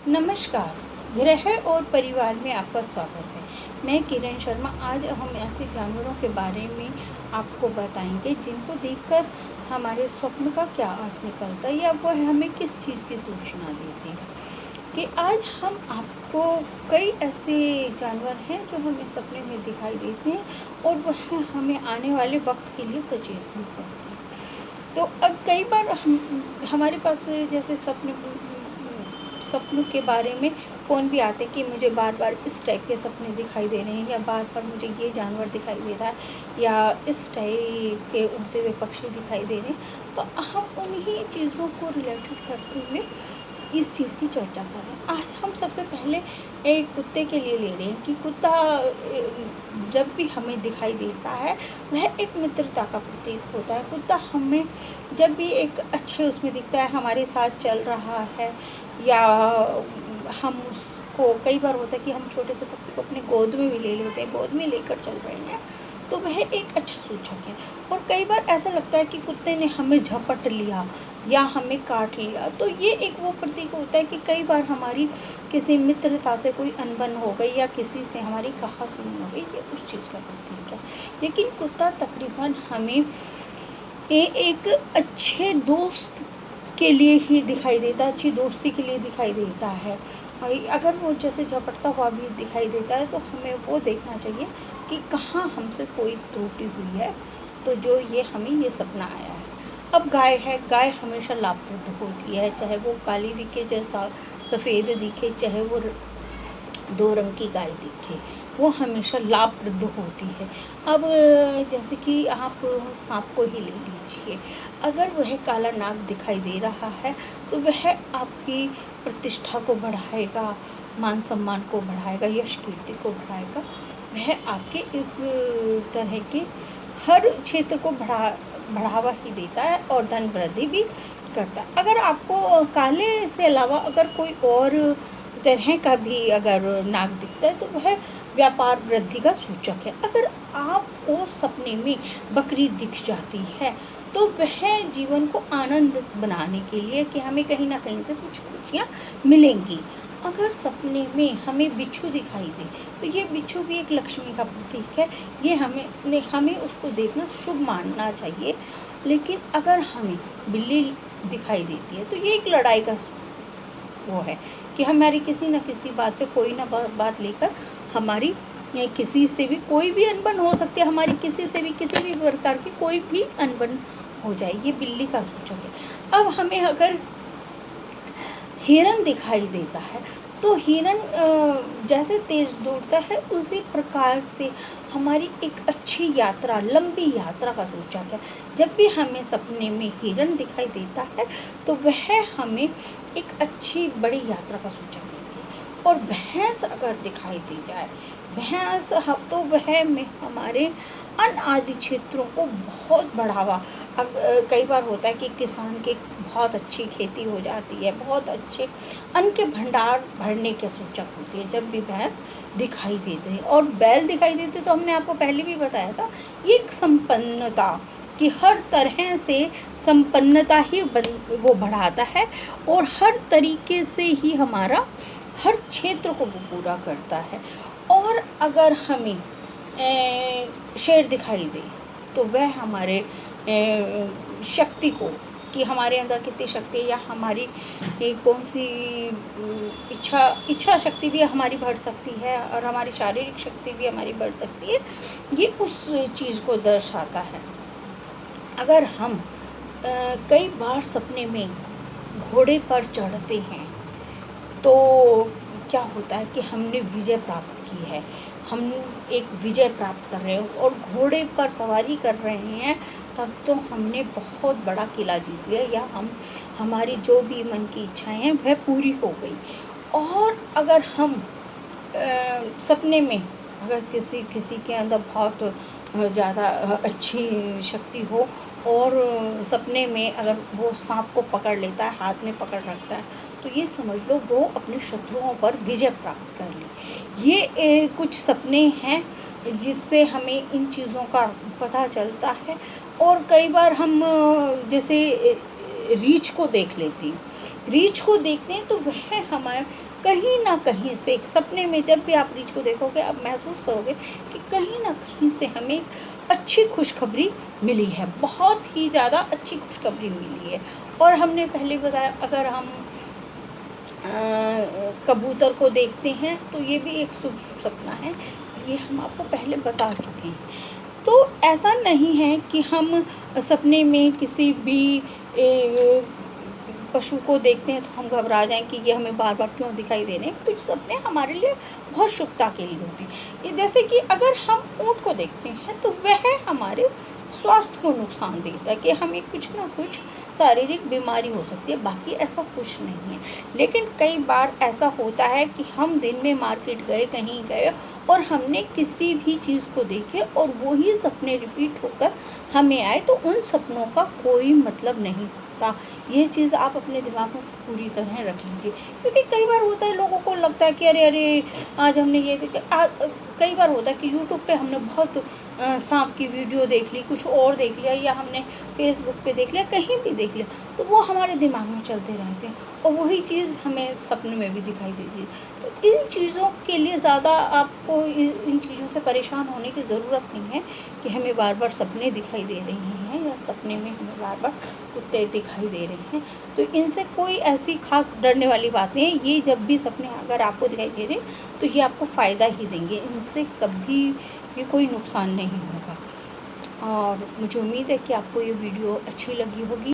नमस्कार। गृह और परिवार में आपका स्वागत है। मैं किरण शर्मा। आज हम ऐसे जानवरों के बारे में आपको बताएंगे जिनको देखकर हमारे स्वप्न का क्या अर्थ निकलता है या वह हमें किस चीज़ की सूचना देते हैं। कि आज हम आपको कई ऐसे जानवर हैं जो हमें सपने में दिखाई देते हैं और वह हमें आने वाले वक्त के लिए सचेत भी करते हैं। तो अब कई बार हमारे पास जैसे सपनों के बारे में फ़ोन भी आते हैं कि मुझे बार बार इस टाइप के सपने दिखाई दे रहे हैं या बार बार मुझे ये जानवर दिखाई दे रहा है या इस टाइप के उड़ते हुए पक्षी दिखाई दे रहे हैं। तो हम उन्हीं चीज़ों को रिलेटेड करते हुए इस चीज़ की चर्चा कर रहे हैं। आज हम सबसे पहले एक कुत्ते के लिए ले रहे हैं कि कुत्ता जब भी हमें दिखाई देता है वह एक मित्रता का प्रतीक होता है। कुत्ता हमें जब भी एक अच्छे उसमें दिखता है, हमारे साथ चल रहा है या हम उसको कई बार होता है कि हम छोटे से पप्पी को अपने गोद में भी ले लेते हैं, गोद में लेकर चल रहे हैं, तो वह एक अच्छा सूचक है। और कई बार ऐसा लगता है कि कुत्ते ने हमें झपट लिया या हमें काट लिया, तो ये एक वो प्रतीक होता है कि कई बार हमारी किसी मित्रता से कोई अनबन हो गई या किसी से हमारी कहा-सुनी हो गई, ये उस चीज़ का प्रतीक है। लेकिन कुत्ता तकरीबन हमें एक अच्छे दोस्त के लिए ही दिखाई देता है, अच्छी दोस्ती के लिए दिखाई देता है। अगर वो जैसे झपटता हुआ भी दिखाई देता है तो हमें वो देखना चाहिए कि कहाँ हमसे कोई त्रुटि हुई है, तो जो ये हमें ये सपना आया है। अब गाय है, गाय हमेशा लाभप्रद होती है, चाहे वो काली दिखे, चाहे सफ़ेद दिखे, चाहे वो 2 रंग की गाय दिखे, वो हमेशा लाभप्रद होती है। अब जैसे कि आप सांप को ही ले लीजिए, अगर वह काला नाग दिखाई दे रहा है तो वह आपकी प्रतिष्ठा को बढ़ाएगा, मान सम्मान को बढ़ाएगा, यश कीर्ति को बढ़ाएगा। वह आपके इस तरह के हर क्षेत्र को बढ़ावा ही देता है और धन वृद्धि भी करता है। अगर आपको काले से अलावा अगर कोई और तरह का भी अगर नाग दिखता है तो वह व्यापार वृद्धि का सूचक है। अगर आपको सपने में बकरी दिख जाती है तो वह जीवन को आनंद बनाने के लिए कि हमें कहीं ना कहीं से कुछ खुशियाँ मिलेंगी। अगर सपने में हमें बिच्छू दिखाई दे तो ये बिच्छू भी एक लक्ष्मी का प्रतीक है, ये हमें उसको देखना शुभ मानना चाहिए। लेकिन अगर हमें बिल्ली दिखाई देती है तो ये एक लड़ाई का वो है कि हमारी किसी न किसी बात पे कोई ना बात लेकर हमारी किसी से भी कोई भी अनबन हो सकती है, हमारी किसी से भी किसी भी प्रकार की कोई भी अनबन हो जाए, ये बिल्ली का सूचक है। अब हमें अगर हिरन दिखाई देता है तो हिरन जैसे तेज दौड़ता है उसी प्रकार से हमारी एक अच्छी यात्रा, लंबी यात्रा का सूचक है। जब भी हमें सपने में हिरन दिखाई देता है तो वह हमें एक अच्छी बड़ी यात्रा का सूचक देती है। और भैंस अगर दिखाई दी जाए, भैंस तो वह में हमारे अन्य आदि क्षेत्रों को बहुत बढ़ावा, कई बार होता है कि किसान की बहुत अच्छी खेती हो जाती है, बहुत अच्छे अन्न के भंडार भरने के सूचक होती है जब भी भैंस दिखाई देते हैं। और बैल दिखाई देते तो हमने आपको पहले भी बताया था, ये एक संपन्नता कि हर तरह से संपन्नता ही वो बढ़ाता है और हर तरीके से ही हमारा हर क्षेत्र को वो पूरा करता है। और अगर हमें शेर दिखाई दे तो वह हमारे शक्ति को, कि हमारे अंदर कितनी शक्ति है या हमारी कौन सी इच्छा शक्ति भी हमारी बढ़ सकती है और हमारी शारीरिक शक्ति भी हमारी बढ़ सकती है, ये उस चीज़ को दर्शाता है। अगर हम कई बार सपने में घोड़े पर चढ़ते हैं तो क्या होता है कि हमने विजय प्राप्त की है, हम एक विजय प्राप्त कर रहे हैं और घोड़े पर सवारी कर रहे हैं, तब तो हमने बहुत बड़ा किला जीत लिया या हमारी जो भी मन की इच्छाएं हैं वह पूरी हो गई। और अगर हम सपने में अगर किसी के अंदर बहुत ज़्यादा अच्छी शक्ति हो और सपने में अगर वो सांप को पकड़ लेता है, हाथ में पकड़ रखता है, तो ये समझ लो वो अपने शत्रुओं पर विजय प्राप्त कर ली। ये कुछ सपने हैं जिससे हमें इन चीज़ों का पता चलता है। और कई बार हम जैसे रीछ को देख लेती, रीछ को देखते हैं तो वह हमारे कहीं ना कहीं से सपने में जब भी आप रीछ को देखोगे आप महसूस करोगे कि कहीं ना कहीं से हमें एक अच्छी खुशखबरी मिली है, बहुत ही ज़्यादा अच्छी खुशखबरी मिली है। और हमने पहले बताया अगर हम कबूतर को देखते हैं तो ये भी एक शुभ सपना है, ये हम आपको पहले बता चुके हैं। तो ऐसा नहीं है कि हम सपने में किसी भी पशु को देखते हैं तो हम घबरा जाएं कि ये हमें बार बार क्यों दिखाई दे रहे हैं। कुछ सपने हमारे लिए बहुत शुभता के लिए होते हैं। जैसे कि अगर हम ऊँट को देखते हैं तो वह हमारे स्वास्थ्य को नुकसान देता है कि हमें कुछ ना कुछ शारीरिक बीमारी हो सकती है, बाकी ऐसा कुछ नहीं है। लेकिन कई बार ऐसा होता है कि हम दिन में मार्केट गए, कहीं गए और हमने किसी भी चीज़ को देखे और वही सपने रिपीट होकर हमें आए, तो उन सपनों का कोई मतलब नहीं होता। ये चीज़ आप अपने दिमाग में पूरी तरह रख लीजिए, क्योंकि कई बार होता है लोगों को लगता है कि अरे आज हमने ये देखा। कई बार होता है कि यूट्यूब पे हमने बहुत सांप की वीडियो देख ली, कुछ और देख लिया, या हमने फेसबुक पे देख लिया, कहीं भी देख लिया, तो वो हमारे दिमाग में चलते रहते हैं और वही चीज़ हमें सपने में भी दिखाई देती है। तो इन चीज़ों के लिए ज़्यादा आपको इन चीज़ों से परेशान होने की ज़रूरत नहीं है कि हमें बार बार सपने दिखाई दे रहे हैं या सपने में हमें बार बार कुत्ते दिखाई दे रहे हैं। तो इनसे कोई ऐसी खास डरने वाली बात नहीं है। ये जब भी सपने अगर आपको दिखाई दे रहे हैं तो ये आपको फ़ायदा ही देंगे, इनसे कभी भी कोई नुकसान नहीं होगा। और मुझे उम्मीद है कि आपको ये वीडियो अच्छी लगी होगी।